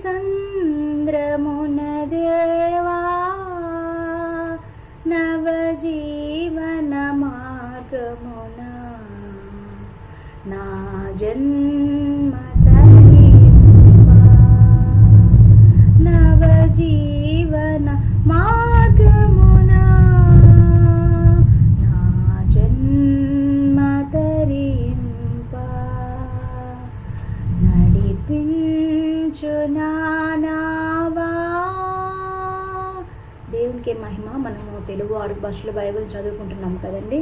సంద్రమున దేవా నవజీవన మార్గమున నా జన్మ తరింప నవజీవన మార్గమున నా జన్మ తరింప నడిపించు నానావా. దేవునికి మహిమ. మనము తెలుగు ఆడు భాషలో బైబిల్ చదువుకుంటున్నాము కదండి.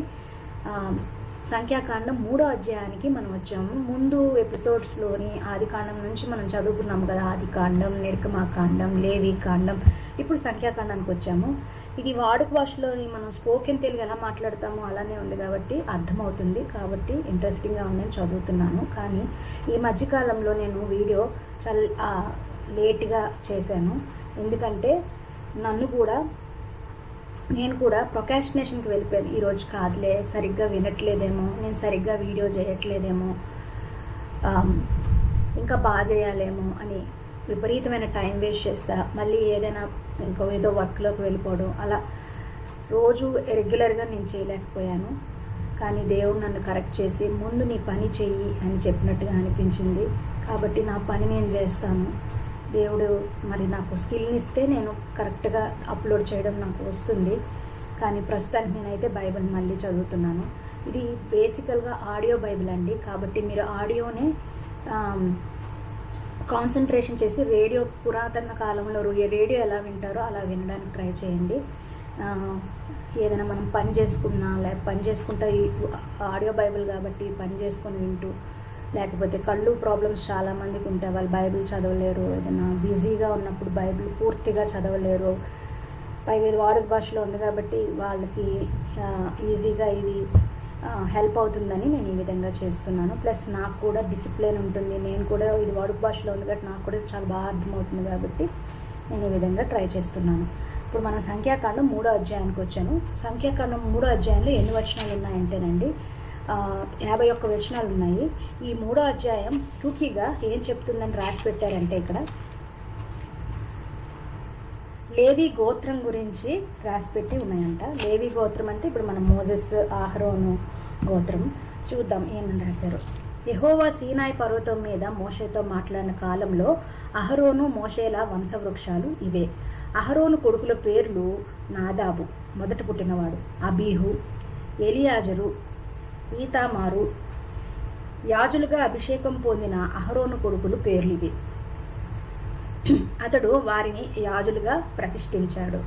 సంఖ్యాకాండం 3వ అధ్యాయానికి మనం వచ్చాము. ముందు ఎపిసోడ్స్లోని ఆదికాండం నుంచి మనం చదువుకున్నాము కదా. ఆదికాండం, నిర్గమాకాండం, లేవీకాండం, ఇప్పుడు సంఖ్యాకాండానికి వచ్చాము. ఇది వాడుక భాషలోని మనం స్పోకెన్ తెలుగు ఎలా మాట్లాడతామో అలానే ఉంది కాబట్టి అర్థమవుతుంది. కాబట్టి ఇంట్రెస్టింగ్గా ఉందని చదువుతున్నాను. కానీ ఈ మధ్యకాలంలో నేను వీడియో చాలా లేట్గా చేశాను. ఎందుకంటే నేను కూడా ప్రొకాస్టినేషన్కి వెళ్ళిపోయాను. ఈరోజు కాదులే, సరిగ్గా వినట్లేదేమో, నేను సరిగ్గా వీడియో చేయట్లేదేమో, ఇంకా బాగా చేయాలేమో అని విపరీతమైన టైం వేస్ట్ చేస్తా. మళ్ళీ ఏదైనా ఏదో వర్క్లోకి వెళ్ళిపోవడం, అలా రోజు రెగ్యులర్గా నేను చేయలేకపోయాను. కానీ దేవుడు నన్ను కరెక్ట్ చేసి ముందు నీ పని చెయ్యి అని చెప్పినట్టుగా అనిపించింది. కాబట్టి నా పని నేను చేస్తాను. దేవుడు మరి నాకు స్కిల్ని ఇస్తే నేను కరెక్ట్గా అప్లోడ్ చేయడం నాకు వస్తుంది. కానీ ప్రస్తుతానికి నేనైతే బైబిల్ మళ్ళీ చదువుతున్నాను. ఇది బేసికల్గా ఆడియో బైబిల్ అండి. కాబట్టి మీరు ఆడియోనే కాన్సన్ట్రేషన్ చేసి రేడియో పురాతన కాలంలో రేడియో ఎలా వింటారో అలా వినడానికి ట్రై చేయండి. ఏదైనా మనం పని చేసుకున్నా పని చేసుకుంటా ఈ ఆడియో బైబిల్ కాబట్టి పని చేసుకొని వింటూ, లేకపోతే కళ్ళు ప్రాబ్లమ్స్ చాలామందికి ఉంటాయి, వాళ్ళు బైబిల్ చదవలేరు. ఏదైనా బిజీగా ఉన్నప్పుడు బైబిల్ పూర్తిగా చదవలేరు. పైగా వాడుక భాషలో ఉంది కాబట్టి వాళ్ళకి ఈజీగా ఇది హెల్ప్ అవుతుందని నేను ఈ విధంగా చేస్తున్నాను. ప్లస్ నాకు కూడా డిసిప్లిన్ ఉంటుంది. నేను కూడా ఇది వాడుక భాషలో ఉంది కాబట్టి నాకు కూడా చాలా బాగా అర్థమవుతుంది కాబట్టి నేను ఈ విధంగా ట్రై చేస్తున్నాను. ఇప్పుడు మనం సంఖ్యాకాండం 3వ అధ్యాయానికి వచ్చాను. సంఖ్యాకాండం 3వ అధ్యాయంలో ఎన్ని వచనాలు ఉన్నాయంటేనండి 51 వచనాలు ఉన్నాయి. ఈ 3వ అధ్యాయం టూకీగా ఏం చెప్తుందని రాసి పెట్టారంటే ఇక్కడ లేవి గోత్రం గురించి రాసిపెట్టి ఉన్నాయంట. లేవి గోత్రం అంటే ఇప్పుడు మన మోజెస్, అహరోను గోత్రం. చూద్దాం ఏమని రాశారు. యెహోవా సీనాయి పర్వతం మీద మోషేతో మాట్లాడిన కాలంలో అహరోను, మోషేల వంశవృక్షాలు ఇవే. అహరోను కొడుకుల పేర్లు నాదాబు మొదట పుట్టినవాడు, అబీహు, ఎలియాజరు, ఈతామారు. యాజులుగా అభిషేకం పొందిన అహరోను కొడుకులు పేర్లు ఇవి. అతడు వారిని యాజులుగా ప్రతిష్ఠించాడు.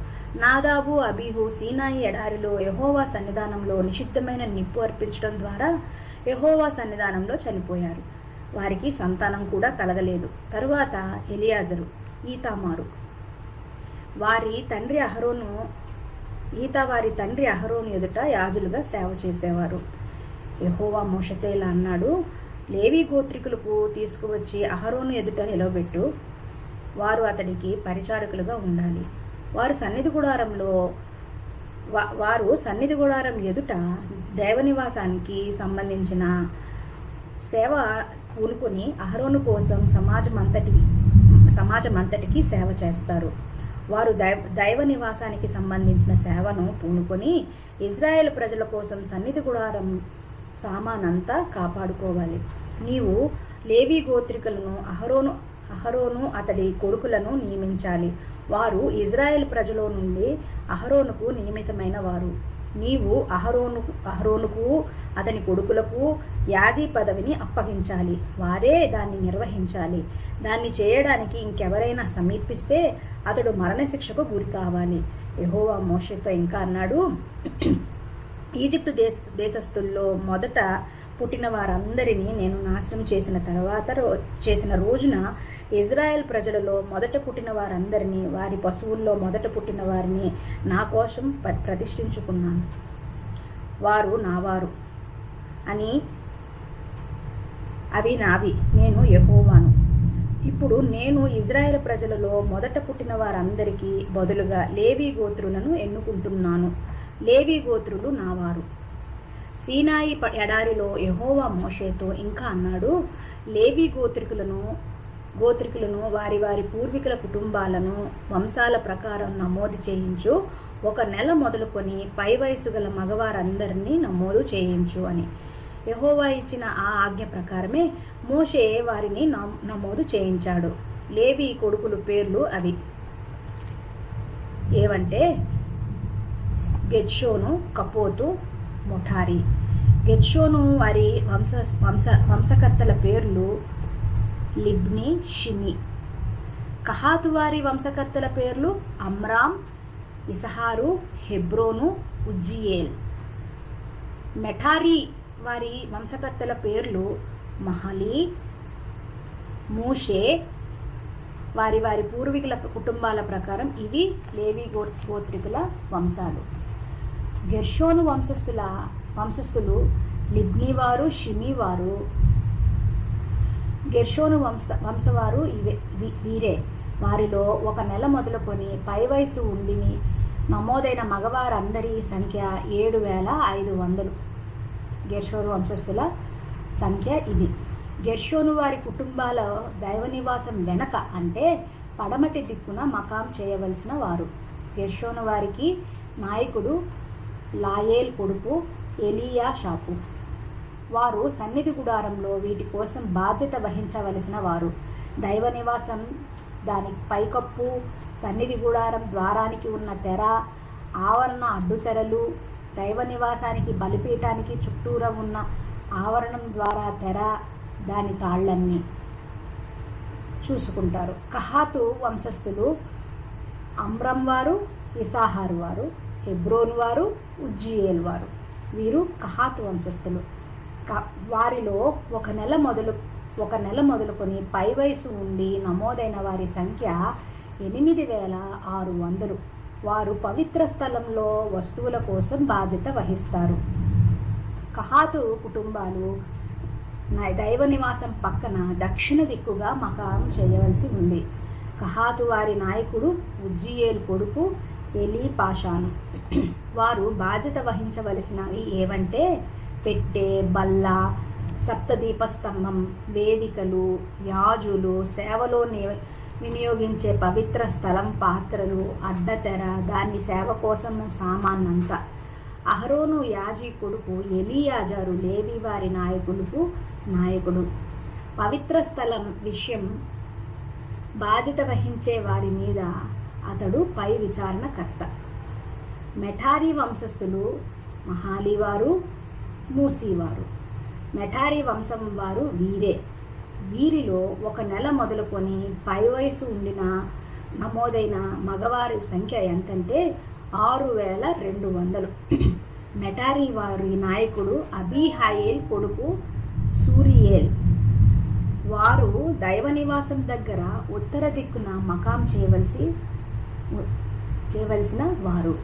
నాదాబు, అబీహు సీనాయి ఎడారిలో యెహోవా సన్నిధానంలో నిషిద్ధమైన నిప్పు అర్పించడం ద్వారా యెహోవా సన్నిధానంలో చనిపోయారు. వారికి సంతానం కూడా కలగలేదు. తరువాత ఎలియాజరు, ఈతామారు వారి తండ్రి అహరోను ఎదుట యాజులుగా సేవ చేసేవారు. యెహోవా మోషేతో ఇలా అన్నాడు, లేవి గోత్రికులకు తీసుకువచ్చి అహరోను ఎదుట నిలవబెట్టు. వారు అతడికి పరిచారకులుగా ఉండాలి. వారు సన్నిధి గుడారం ఎదుట దైవనివాసానికి సంబంధించిన సేవ పూనుకొని అహరోను కోసం సమాజమంతటికి సేవ చేస్తారు. వారు దైవ నివాసానికి సంబంధించిన సేవను పూనుకొని ఇజ్రాయేల్ ప్రజల కోసం సన్నిధి గుడారం సామానంతా కాపాడుకోవాలి. నీవు లేవి గోత్రికులను అహరోను అతడి కొడుకులను నియమించాలి. వారు ఇజ్రాయేల్ ప్రజల నుండి అహరోనుకు నియమితమైన వారు. నీవు అహరోనుకు అతని కొడుకులకు యాజీ పదవిని అప్పగించాలి. వారే దాన్ని నిర్వహించాలి. దాన్ని చేయడానికి ఇంకెవరైనా సమీపిస్తే అతడు మరణశిక్షకు గురి కావాలి. యెహోవా మోషేతో ఇంకా అన్నాడు, ఈజిప్టు దేశస్థుల్లో మొదట పుట్టిన వారందరినీ నేను నాశనం చేసిన రోజున ఇజ్రాయెల్ ప్రజలలో మొదట పుట్టిన వారందరినీ, వారి పశువుల్లో మొదట పుట్టిన వారిని నా కోసం ప్రతిష్ఠించుకున్నాను. వారు నావారు అని, అవి నావి, నేను యెహోవాను. ఇప్పుడు నేను ఇజ్రాయెల్ ప్రజలలో మొదట పుట్టిన వారందరికీ బదులుగా లేవి గోత్రులను ఎన్నుకుంటున్నాను. లేవి గోత్రులు నావారు. సీనాయి ఎడారిలో యెహోవా మోషేతో ఇంకా అన్నాడు, లేవి గోత్రికులను గోత్రికులను వారి వారి పూర్వీకుల కుటుంబాలను వంశాల ప్రకారం నమోదు చేయించు. 1 నెల మొదలుకొని పై వయసు గల మగవారందరినీ నమోదు చేయించు అని యెహోవా ఇచ్చిన ఆ ఆజ్ఞ ప్రకారమే మోషే వారిని నమోదు చేయించాడు. లేవి కొడుకుల పేర్లు అవి ఏవంటే గెర్షోను, కపోతు, మొఠారి. గెర్షోను వారి వంశకర్తల పేర్లు లిబ్ని, షిమి. కహాతు వారి వంశకర్తల పేర్లు అమ్రామ్, ఇసహారు, హెబ్రోను, ఉజ్జియేల్. మెఠారి వారి వంశకర్తల పేర్లు మహలి, మూషే. వారి వారి పూర్వీకుల కుటుంబాల ప్రకారం ఇవి లేవి గోత్రికుల వంశాలు. గెర్షోను వంశస్థులు లిబ్ని వారు, షిమి వారు. గెర్షోను వంశవారు వీరే. వారిలో 1 నెల మొదలుకొని పై వయసు ఉండి నమోదైన మగవారందరి సంఖ్య 7,500. గెర్షోను వంశస్థుల సంఖ్య ఇది. గెర్షోను వారి కుటుంబాల దైవనివాసం వెనక అంటే పడమటి దిక్కున మకాం చేయవలసిన వారు. గెర్షోను వారికి నాయకుడు లాయేల్ కొడుకు ఎలీయాషాపు. వారు సన్నిధి గుడారంలో వీటి కోసం బాధ్యత వహించవలసిన వారు. దైవ నివాసం, దాని పైకప్పు, సన్నిధి గుడారం ద్వారానికి ఉన్న తెర, ఆవరణ అడ్డుతెరలు, దైవ నివాసానికి బలిపీఠానికి చుట్టూరా ఉన్న ఆవరణం ద్వారా తెర, దాని తాళ్ళన్నీ చూసుకుంటారు. కహాతు వంశస్థులు అమ్రం వారు, ఇసాహారు వారు, హెబ్రోను వారు, ఉజ్జియేల్ వారు. వీరు కహాతు వంశస్థులు. వారిలో 1 నెల మొదలుకొని పై వయసు నుండి నమోదైన వారి సంఖ్య 8,600. వారు పవిత్ర స్థలంలో వస్తువుల కోసం బాధ్యత వహిస్తారు. కహాతు కుటుంబాలు దైవ నివాసం పక్కన దక్షిణ దిక్కుగా మకాం చేయవలసి ఉంది. కహాతు వారి నాయకుడు ఉజ్జియేల్ కొడుకు ఎలీపాషాను. వారు బాధ్యత వహించవలసినవి ఏవంటే పెట్టె, బల్ల, సప్తదీపస్తంభం, వేదికలు, యాజులు, సేవలో వినియోగించే పవిత్ర స్థలం, పాత్రలు, అడ్డతెర, దాని సేవ కోసం సామాన్నంతా. అహరోను యాజీ కొడుకు ఎలియాజరు లేవి వారి నాయకుడు. పవిత్ర స్థలం విషయం బాధ్యత వహించే వారి మీద అతడు పై విచారణకర్త. మెఠారి వంశస్థులు మహాలివారు, మూసీవారు. మెఠారి వంశం వారు వీరే. వీరిలో 1 నెల మొదలుకొని పై వయసు ఉండిన నమోదైన మగవారి సంఖ్య ఎంతంటే 6,200. మెఠారి వారి నాయకుడు అబీహాయేల్ కొడుకు సూరియేల్. వారు దైవ నివాసం దగ్గర ఉత్తర దిక్కున మకాం చేయవలసిన వారు.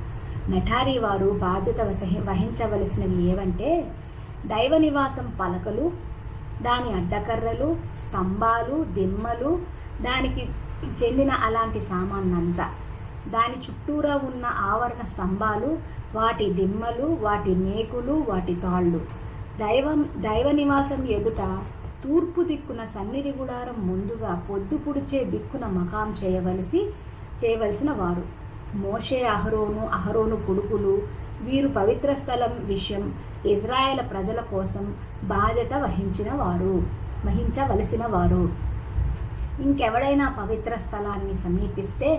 మెఠారి వారు బాధ్యత వహించవలసినవి ఏవంటే దైవ నివాసం పలకలు, దాని అడ్డకర్రలు, స్తంభాలు, దిమ్మలు, దానికి చెందిన అలాంటి సామాన్నంతా, దాని చుట్టూరా ఉన్న ఆవరణ స్తంభాలు, వాటి దిమ్మలు, వాటి మేకులు, వాటి తాళ్ళు. దైవ నివాసం ఎదుట తూర్పు దిక్కున సన్నిధి గుడారం ముందుగా పొద్దు పుడిచే దిక్కున మకాం చేయవలసిన వారు. మోషే, అహరోను కొడుకులు వీరు పవిత్ర స్థలం విషయం ఇజ్రాయేల్ ప్రజల కోసం బాధ్యత వహించవలసిన వారు. ఇంకెవడైనా పవిత్ర స్థలాన్ని సమీపిస్తే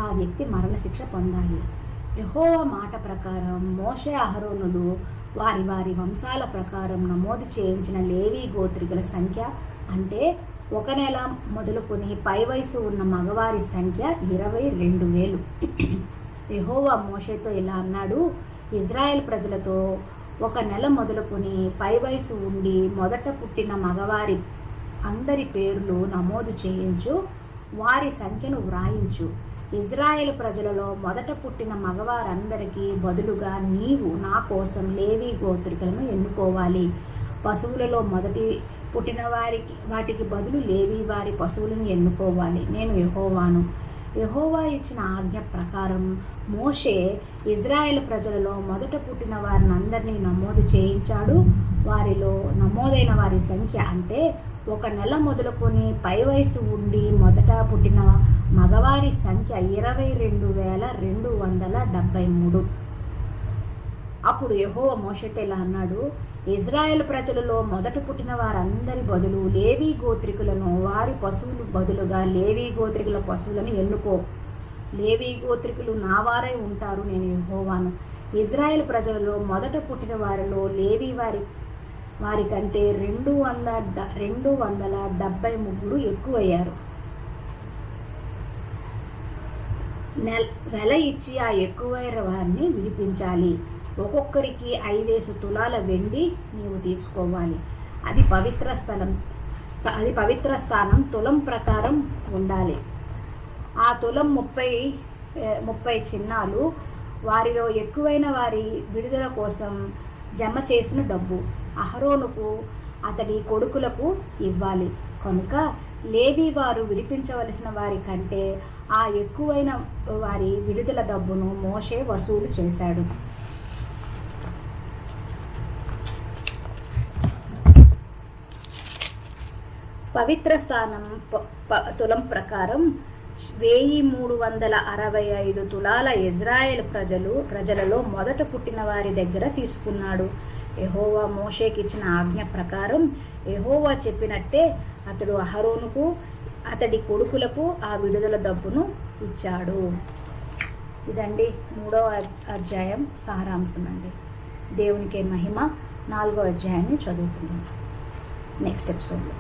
ఆ వ్యక్తి మరణశిక్ష పొందాలి. యెహోవా మాట ప్రకారం మోషే, అహరోనులు వారి వారి వంశాల ప్రకారం నమోదు చేయించిన లేవీ గోత్రికుల సంఖ్య అంటే 1 నెల మొదలుకొని పై వయసు ఉన్న మగవారి సంఖ్య 22,000. యెహోవా మోషేతో ఇలా అన్నాడు, ఇజ్రాయెల్ ప్రజలతో 1 నెల మొదలుకొని పై వయసు ఉండి మొదట పుట్టిన మగవారి అందరి పేర్లు నమోదు చేయించు, వారి సంఖ్యను వ్రాయించు. ఇజ్రాయెల్ ప్రజలలో మొదట పుట్టిన మగవారందరికీ బదులుగా నీవు నా కోసం లేవీ గోత్రికులను ఎన్నుకోవాలి. పశువులలో మొదటి పుట్టిన వాటికి బదులు లేవీ వారి పశువులను ఎన్నుకోవాలి. నేను యెహోవాను. యెహోవా ఇచ్చిన ఆజ్ఞ ప్రకారం మోషే ఇజ్రాయెల్ ప్రజలలో మొదట పుట్టిన వారిని అందరినీ నమోదు చేయించాడు. వారిలో నమోదైన వారి సంఖ్య అంటే 1 నెల మొదలుకొని పై వయసు ఉండి మొదట పుట్టిన మగవారి సంఖ్య 22,273. అప్పుడు యెహోవా మోషేతో ఇలా అన్నాడు, ఇజ్రాయెల్ ప్రజలలో మొదట పుట్టిన వారందరి బదులు లేవీ గోత్రికులను, వారి పశువులు బదులుగా లేవీ గోత్రికుల పశువులను ఎన్నుకో. లేవీ గోత్రికులు నా వారై ఉంటారు, నేను యెహోవాను. ఇజ్రాయెల్ ప్రజలలో మొదట పుట్టిన వారిలో లేవీ వారి కంటే 273 ఎక్కువయ్యారు. వెల ఇచ్చి ఆ ఎక్కువైన వారిని విడిపించాలి. ఒక్కొక్కరికి 5 తులాల వెండి నీవు తీసుకోవాలి. అది పవిత్ర స్థానం తులం ప్రకారం ఉండాలి. ఆ తులం 30 చిన్నాలు. వారిలో ఎక్కువైన వారి విడుదల కోసం జమ చేసిన డబ్బు అహరోనుకు అతడి కొడుకులకు ఇవ్వాలి. కనుక లేవీ వారు విడిపించవలసిన వారి కంటే ఆ ఎక్కువైన వారి విడుదల డబ్బును మోషే వసూలు చేశాడు. పవిత్ర స్థానం తులం ప్రకారం 1365 తులాల ఇజ్రాయెల్ ప్రజలలో మొదట పుట్టిన వారి దగ్గర తీసుకున్నాడు. యెహోవా మోషేకి ఇచ్చిన ఆజ్ఞ ప్రకారం యెహోవా చెప్పినట్టే అతడు అహరోనుకు అతడి కొడుకులకు ఆ విడుదల డబ్బును ఇచ్చాడు. ఇదండి 3వ అధ్యాయం సారాంశం అండి. దేవునికే మహిమ. 4వ అధ్యాయాన్ని చదువుకుందాం నెక్స్ట్ ఎపిసోడ్లో.